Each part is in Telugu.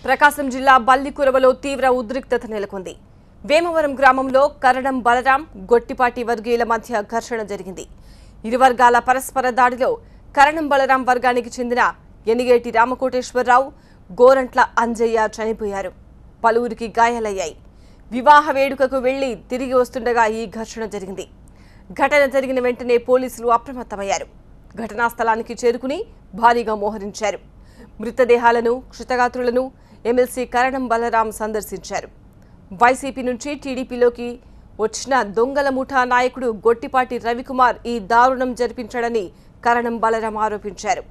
ప్రకాశం జిల్లా బల్లికురవలో తీవ్ర ఉద్రిక్తత నెలకొంది. వేమవరం గ్రామంలో కరణం బలరాం, గొట్టిపాటి వర్గీయుల మధ్య ఘర్షణ జరిగింది. ఇరు వర్గాల పరస్పర దాడిలో కరణం బలరాం వర్గానికి చెందిన ఎనిగేటి రామకోటేశ్వరరావు, గోరంట్ల అంజయ్య చనిపోయారు. పలువురికి గాయాలయ్యాయి. వివాహ వేడుకకు వెళ్లి తిరిగి వస్తుండగా ఈ ఘర్షణ జరిగింది. ఘటన జరిగిన వెంటనే పోలీసులు అప్రమత్తమయ్యారు. ఘటనా స్థలానికి చేరుకుని భారీగా మోహరించారు. మృతదేహాలను, క్షతగాత్రులను ఎమ్మెల్సీ కరణం బలరాం సందర్శించారు. వైసీపీ నుంచి టీడీపీలోకి వచ్చిన దొంగల ముఠా నాయకుడు గొట్టిపాటి రవికుమార్ ఈ దారుణం జరిపించాడని కరణం బలరాం ఆరోపించారు.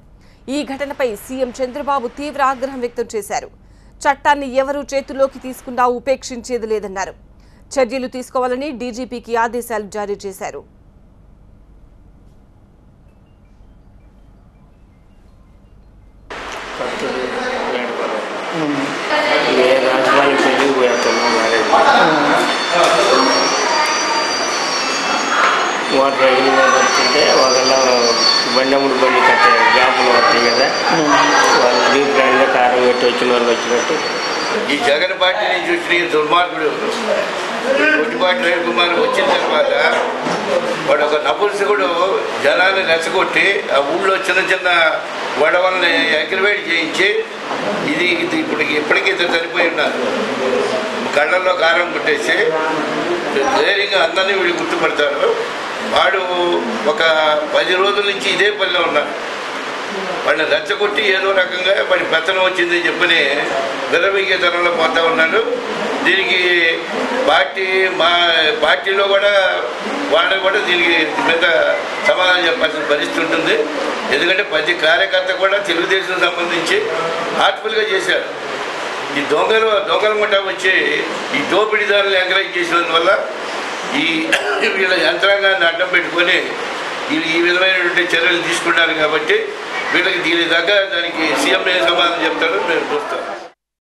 ఈ ఘటనపై సీఎం చంద్రబాబు తీవ్ర ఆగ్రహం వ్యక్తం చేశారు. చట్టాన్ని ఎవరూ చేతుల్లోకి తీసుకున్నా ఉపేక్షించేది లేదన్నారు. చర్యలు తీసుకోవాలని డీజీపీకి ఆదేశాలు జారీ చేశారు. వాటర్ వస్తుంటే వాళ్ళ బండముడు బండి కట్టే గ్యాపులు వస్తాయి కదా, వాళ్ళు దీపావళిలో కారం పెట్టి వచ్చిన వాళ్ళు వచ్చినట్టు. ఈ జగన్ పార్టీ నుంచి వచ్చిన దుర్మార్గుడు గొట్టిపాటి రవికుమార్ వచ్చిన తర్వాత వాడు ఒక నపుంసకుడు జనాన్ని రెచ్చగొట్టి ఆ ఊళ్ళో చిన్న చిన్న గొడవల్ని అగ్రివేట్ చేయించి ఇది ఇప్పటికీ చనిపోయి ఉన్నారు. కళ్ళల్లో కారం పుట్టేసి ధైర్యంగా అందరినీ వీళ్ళు గుర్తుపడతారు. వాడు ఒక 10 రోజుల నుంచి ఇదే పనిలో ఉన్నాడు. వాడిని రెచ్చగొట్టి ఏదో రకంగా వాడి పెత్తనం వచ్చిందని చెప్పని విరవీగతనంలో పోతా ఉన్నాడు. దీనికి మా పార్టీలో కూడా వాళ్ళని కూడా దీనికి మీద సమాధానం చెప్పాల్సిన పరిస్థితి ఉంటుంది. ఎందుకంటే ప్రతి కార్యకర్త కూడా తెలుగుదేశం సంబంధించి హార్ట్ఫుల్గా చేశారు. ఈ దొంగల ముఠా వచ్చి ఈ దోపిడీదారులు ఎంకరేజ్ చేసినందువల్ల వీళ్ళ యంత్రాంగాన్ని అడ్డం పెట్టుకొని ఈ విధమైనటువంటి చర్యలు తీసుకున్నారు. కాబట్టి వీళ్ళకి దీని దాకా దానికి సీఎం సమాధానం చెప్తారో మేము చూస్తాం.